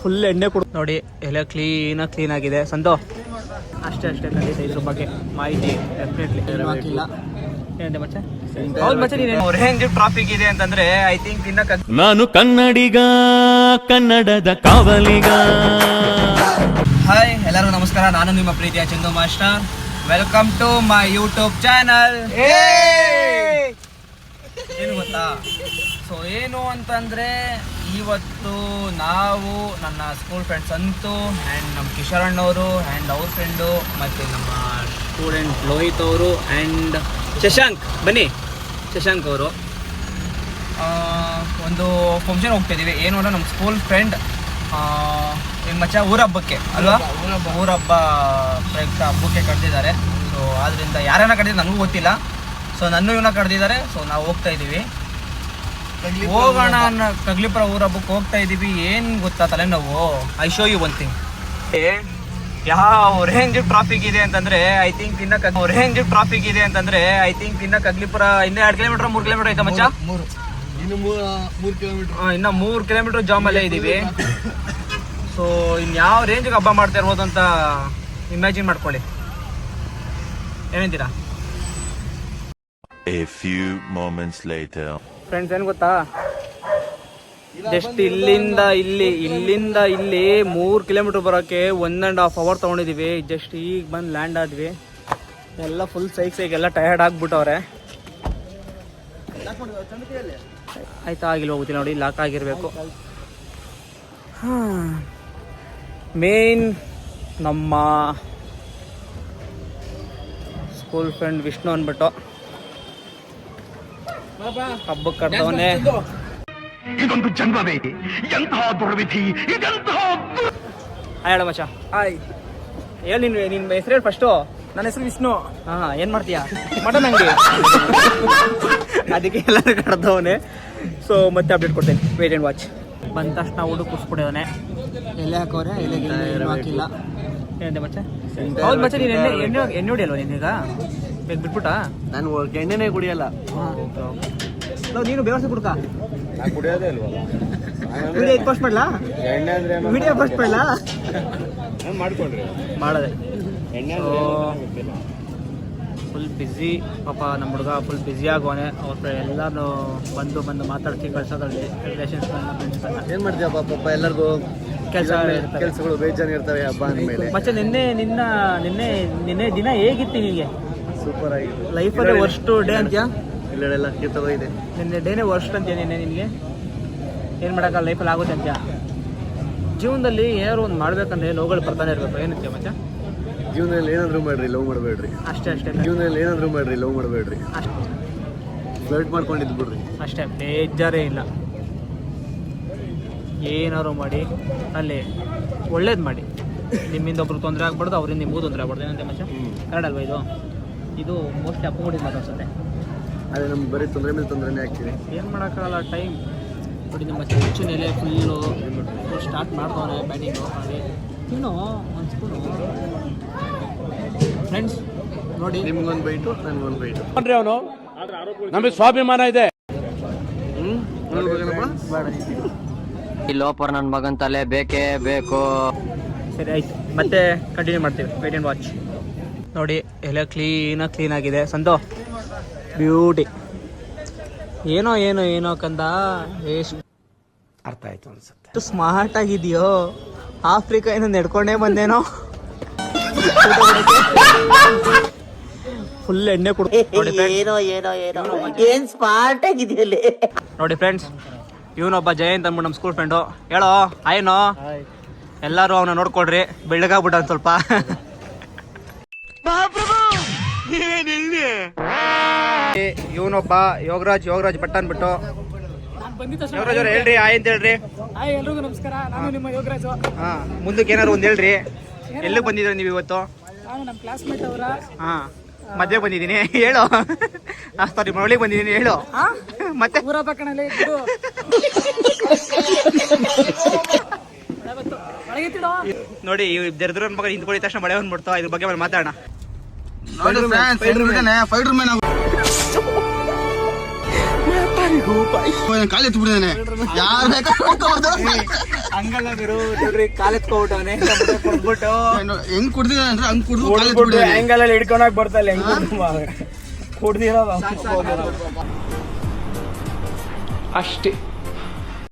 Full ಎಣ್ಣೆ ಕೊಡು ನೋಡಿ, ಎಲ್ಲ ಕ್ಲೀನ್ ಆಗಿದೆ. ಸಂತೋ ಅಷ್ಟೇ ಖಂಡಿತ ಇದ್ರ ಬಗ್ಗೆ ಮಾಹಿತಿ ಡೆಫಿನೆಟ್ಲಿ ಹಾಕಿಲ್ಲ. ಏನಂತೆ ಮಚ್ಚ? ಹೌದು ಮಚ್ಚ, ನೀನು ರೇಂಜ್ ಟ್ರಾಫಿಕ್ ಇದೆ ಅಂತಂದ್ರೆ ಐ ಥಿಂಕ್ ನಾನು ಕನ್ನಡಿಗ, ಕನ್ನಡದ ಕಾವಲಿಗ. ಹಾಯ್, ಎಲ್ಲರಿಗೂ ನಮಸ್ಕಾರ. ನಾನು ನಿಮ್ಮ ಪ್ರೀತಿಯ Chandu master. Welcome to my YouTube channel. ಏನು ಗೊತ್ತಾ, ಸೊ ಏನು ಅಂತಂದರೆ ಇವತ್ತು ನಾವು ನನ್ನ ಸ್ಕೂಲ್ ಫ್ರೆಂಡ್ಸ್ ಅಂತೂ ಆ್ಯಂಡ್ ನಮ್ಮ ಕಿಶೋರ್ ಅಣ್ಣವರು ಆ್ಯಂಡ್ ಅವ್ರ ಫ್ರೆಂಡು ಮತ್ತು ನಮ್ಮ ಸ್ಟೂಡೆಂಟ್ ಲೋಹಿತ್ ಅವರು ಆ್ಯಂಡ್ ಶಶಾಂಕ್ ಅವರು ಒಂದು ಫಂಕ್ಷನ್ ಹೋಗ್ತಾಯಿದ್ದೀವಿ. ಏನು ಅಂದರೆ ನಮ್ಮ ಸ್ಕೂಲ್ ಫ್ರೆಂಡ್ ಏನು ಮಚ್ಚ ಊರಹಬ್ಬಕ್ಕೆ ಅಲ್ವಾ, ಊರಹಬ್ಬ ಪ್ರಯುಕ್ತ ಹಬ್ಬಕ್ಕೆ ಕರೆದಿದ್ದಾರೆ. ಸೊ ಆದ್ದರಿಂದ ಯಾರನ್ನ ಕರೆದಿದ್ದು ನನಗೂ ಗೊತ್ತಿಲ್ಲ. ಸೊ ನನ್ನ ಇವನ್ನ ಕರೆದಿದ್ದಾರೆ. ಸೊ ನಾವು ಹೋಗ್ತಾ ಇದ್ದೀವಿ, ಹೋಗೋಣ ಅನ್ನೋ ಕಗ್ಲಿಪುರ ಊರಹಬ್ಬಕ್ಕೆ ಹೋಗ್ತಾ ಇದ್ದೀವಿ. ಏನು ಗೊತ್ತಾ ತಲೆನೋವು, I show you one thing. ಯಾವ ರೇಂಜ್ ಟ್ರಾಫಿಕ್ ಇದೆ ಅಂತಂದರೆ ಐ ಥಿಂಕ್ ಇನ್ನು ಕಗ್ಲಿಪುರ ಇನ್ನೂ 2 ಕಿಲೋಮೀಟರ್ 3 ಕಿಲೋಮೀಟರ್ ಐತೆ ಮಚ್ಚ. ಇನ್ನು 3 ಕಿಲೋಮೀಟರ್ ಜಾಮಲ್ಲೇ ಇದ್ದೀವಿ. ಸೊ ಇನ್ಯಾವ ರೇಂಜಿಗೆ ಹಬ್ಬ ಮಾಡ್ತಾ ಇರ್ಬೋದು ಅಂತ ಇಮ್ಯಾಜಿನ್ ಮಾಡ್ಕೊಳ್ಳಿ. ಏನಂತೀರಾ? A few moments later. Friends, ಏನು ಗೊತ್ತಾ, ಜಸ್ಟ್ ಇಲ್ಲಿಂದ ಇಲ್ಲಿ 3 ಕಿಲೋಮೀಟರ್ ಬರೋಕ್ಕೆ 1.5 hour ತೊಗೊಂಡಿದ್ದೀವಿ. ಜಸ್ಟ್ ಈಗ ಬಂದು ಲ್ಯಾಂಡ್ ಆದ್ವಿ. ಎಲ್ಲ ಫುಲ್ ಸೈಕ್ ಎಲ್ಲ ಟಯರ್ಡ್ ಆಗಿಬಿಟ್ಟವ್ರೆ. ಆಯ್ತಾ, ಆಗಿಲ್ಲ, ಹೋಗ್ತೀನಿ ನೋಡಿ, ಲಾಕ್ ಆಗಿರಬೇಕು. ಮೇನ್ ನಮ್ಮ ಸ್ಕೂಲ್ ಫ್ರೆಂಡ್ ವಿಷ್ಣು ಅಂದ್ಬಿಟ್ಟು ಹಬ್ಬಕ್ಕೆ ಕರೆದವನೇ. ಇದೊಂದು ಜನ್ಮವೇ, ಎಂತಹ ದುರ್ವಿಧಿ, ಹೇಳ ಮಚ್ಚ. ಹಾಯ್, ಹೇಳಿ ನಿನ್ನ ಹೆಸರು ಹೇಳಿ ಫಸ್ಟು. ನನ್ನ ಹೆಸರು ವಿಷ್ಣು. ಹಾಂ, ಏನು ಮಾಡ್ತೀಯಾ? ಮಟನ್ ಅಂಗಡಿ. ಅದಕ್ಕೆ ಎಲ್ಲರೂ ಕರೆದವನೇ. ಸೊ ಮತ್ತೆ ಅಪ್ಡೇಟ್ ಕೊಡ್ತೇನೆ, ವೇಟ್ ಆ್ಯಂಡ್ ವಾಚ್. ಬಂದ ತಕ್ಷಣ ಹುಡುಗ ಕುಸ್ಬಿಟ್ಟಿದ್ದಾನೆ. ಎಲೆ ಹಾಕೋರೆ, ಎಲೆಗೆ ಹಾಕಿಲ್ಲ. ಏನಂತೆ ಮಚ್ಚ? ಹೌದು ಮಚ್ಚ, ನೀನು ಎಣ್ಣೆ ಹೊಡಿಯಲ್ವ ನೀನೀಗ? ಬೇಗ ಬಿಟ್ಬಿಟ್ಟ? ನಾನು ಎಣ್ಣೆನೇ ಕುಡಿಯಲ್ಲ. ನೀನು ಬೇವರ್ಸಿ ಕುಡ್ಕ ಕುಡಿಯೋದೇ ಇಲ್ವಲ್ಲ. ವಿಡಿಯೋ ಪೋಸ್ಟ್ ಮಾಡಲಾ? ವಿಡಿಯೋ ಪೋಸ್ಟ್ ಮಾಡಲಾ? ಮಾಡ್ಕೊಂಡ್ರಿ ಮಾಡದೆ. ಫುಲ್ ಬ್ಯುಸಿ ಪಾಪ ನಮ್ಮ ಹುಡುಗ, ಫುಲ್ ಬ್ಯುಸಿ ಆಗೋನೆ. ಅವ್ರ ಎಲ್ಲರೂ ಬಂದು ಮಾತಾಡ್ತಿ ಕಳ್ಸೋದ್ರಲ್ಲಿ ರಿಲೇಷನ್ಸ್. ಏನು ಮಾಡ್ತೀಯ ಪಾಪ, ಎಲ್ಲರಿಗೂ ಕೆಲಸಗಳು ಬೇಜಾರು ಇರ್ತವೆ ಹಬ್ಬ ಅಂದಮೇಲೆ. ಮತ್ತೆ ನಿನ್ನೆ ದಿನ ಹೇಗಿತ್ತು ನಿನಗೆ? ಸೂಪರ್ ಆಗಿತ್ತು. ಲೈಫಲ್ಲೇ ವರ್ಸ್ಟ್ ಡೇ ಅಂತ್ಯಾ? ಇಲ್ಲೆಲ್ಲ ಕಿತ್ತದ ಇದೆ. ನಿನ್ನೆ ಡೇನೇ ವರ್ಸ್ಟ್ ಅಂತ್ಯ ನಿನಗೆ? ಏನು ಮಾಡೋಕ್ಕಲ್ಲ, ಲೈಫಲ್ಲಿ ಆಗುತ್ತೆ ಅಂತ್ಯ. ಜೀವನದಲ್ಲಿ ಏನಾದ್ರು ಒಂದು ಮಾಡ್ಬೇಕಂದ್ರೆ ನೋವುಗಳು ಬರ್ತಾನೆ ಇರಬೇಕು. ಏನಂತ್ಯ ಮಚ್ಚ? ಜೀವನದಲ್ಲಿ ಏನಾದರೂ ಮಾಡ್ರಿ, ಲವ್ ಮಾಡಬೇಡ್ರಿ. ಅಷ್ಟೇ ಜೀವನದಲ್ಲಿ ಏನಾದರೂ ಮಾಡ್ರಿ, ಲವ್ ಮಾಡಬೇಡ್ರಿ. ಫ್ಲರ್ಟ್ ಮಾಡ್ಕೊಂಡಿದ್ದು ಬಿಡ್ರಿ ಅಷ್ಟೇ, ಬೇಜಾರೇ ಇಲ್ಲ. ಏನಾದ್ರು ಮಾಡಿ ಅಲ್ಲಿ ಒಳ್ಳೇದು ಮಾಡಿ. ನಿಮ್ಮಿಂದ ಒಬ್ರು ತೊಂದರೆ ಆಗ್ಬಾರ್ದು, ಅವರಿಂದ ನಿಮಗೂ ತೊಂದರೆ ಆಗ್ಬಾರ್ದು. ಏನಂತೆ ಮಚ್ಚ? ಕರೆಕ್ಟ್ ಅಲ್ವಾ ಇದು ಮೋಸ್ಟ್ಲಿ ಅಪ್ಪ ಮಾಡಿದ್ದು ಮಾತಾಡ್ಸುತ್ತೆ. ಅದೇ ನಮ್ಗೆ ಬರೀ ತೊಂದರೆ ಮೇಲೆ ತೊಂದರೆನೇ ಆಗ್ತೀವಿ. ಏನು ಮಾಡೋಕ್ಕಾಗಲ್ಲ. ಟೈಮ್ ನೋಡಿ, ನಮ್ಮ ಹೆಚ್ಚಿನ ಎಲೆ ಫುಲ್ಲು ಸ್ಟಾರ್ಟ್ ಮಾಡ್ದವ್ರೆ ಬ್ಯಾಟಿಂಗು. ಹಾಗೆ ಇನ್ನೂ ಒಂದು ಸ್ಪೂನು ಫ್ರೆಂಡ್ಸ್ ನೋಡಿ, ನಿಮ್ಗೊಂದು ಬೈಟು, ನನಗೊಂದು ಬೈಟು. ಅವನು ನಮಗೆ ಸ್ವಾಭಿಮಾನ ಇದೆ. ಈ ಲೋಪರ್ ನನ್ನ ಮಗನ್ ತಲೆ ಬೇಕೇ ಬೇಕು. ಸರಿ ಆಯ್ತು, ಮತ್ತೆ ಕಂಟಿನ್ಯೂ ಮಾಡ್ತೀವಿ. Wait and watch. ನೋಡಿ, ಎಲ್ಲ ಕ್ಲೀನ್ ಆಗಿದೆ. ಸಂತೋ ಬ್ಯೂಟಿ. ಏನೋ ಕಂದ, ಎಷ್ಟು ಅರ್ಥ ಆಯ್ತು ಅನ್ಸುತ್ತೆ. ಸ್ಮಾರ್ಟ್ ಆಗಿದೆಯೋ. ಆಫ್ರಿಕಾ ಏನೋ ನಡ್ಕೊಂಡೇ ಬಂದೇನೋ. ಫುಲ್ ಎಣ್ಣೆ ಕೊಡು. ಏನ್ ಸ್ಮಾರ್ಟ್ ಆಗಿದೆಯಲ್ಲಿ. ನೋಡಿ ಫ್ರೆಂಡ್ಸ್, ಇವನೊಬ್ಬ ಜಯಂತ್ ಅಂದ್ಬಿಟ್ಟು ನಮ್ಮ ಸ್ಕೂಲ್ ಫ್ರೆಂಡು. ಹೇಳೋ ಆಯ್ನೋ, ಎಲ್ಲರೂ ಅವನ ನೋಡ್ಕೊಡ್ರಿ, ಬೆಳ್ಳಗಾಗ್ಬಿಟ್ಟ ಒಂದು ಸ್ವಲ್ಪ. ಇವನೊಬ್ಬ ಯೋಗರಾಜ್ ಭಟ್ ಅಂದ್ಬಿಟ್ಟು. ಯೋಗರಾಜ್ ಅವ್ರು ಹೇಳ್ರಿ, ಆಯ್ ಅಂತ ಹೇಳ್ರಿ. ಎಲ್ರಿಗೂ ನಮಸ್ಕಾರ, ನಾನು ನಿಮ್ಮ ಯೋಗರಾಜು. ಹಾಂ, ಮುಂದಕ್ಕೆ ಏನಾರು ಒಂದು ಹೇಳ್ರಿ. ಎಲ್ಲಿಗೆ ಬಂದಿದ್ದೀರಿ ನೀವು ಇವತ್ತು? ನಾನು ನಮ್ಮ ಕ್ಲಾಸ್ಮೇಟ್ ಅವರ ಮದುವೆ ಬಂದಿದ್ದೀನಿ ಹೇಳು. ಸಾರಿ, ಮರಳಿಗೆ ಬಂದಿದ್ದೀನಿ ಹೇಳು. ಮತ್ತೆ ಊರ ಪಕ್ಕಣಲ್ಲೇ ಇದ್ದು ನೋಡಿ, ದರಿದ್ರ ಮಗ ನಿಂತ್ಕೊಳ್ಳಿ ತಕ್ಷಣ ಮಳೆ ಬಂದ್ಬಿಡ್ತಾವ. ಇದ್ರ ಬಗ್ಗೆ ಮಾತಾಡೋಣ. ಕಾಲು ಎತ್ಬಿಟ್ಟಿದ್ದಾನೆ ಯಾರು ಬೇಕಾದ್ರೆ ಹಂಗಲ್ಲ ಗುರು ನೋಡ್ರಿ ಕಾಲೆತ್ಕೊಬಿಟ್ಟವನೆ ಕೊಟ್ಬಿಟ್ಟು ಹೆಂಗ್ ಕುಡ್ದಿದ್ದಾನೆ ಅಂದ್ರೆ ಹಂಗ್ ಕುಡ್ದು ಹೆಂಗಲ್ಲ ಹಿಡ್ಕೊಳಕ್ ಬರ್ತಾಯಿಲ್ಲ ಕುಡ್ದಿರೋದು ಅಷ್ಟೇ.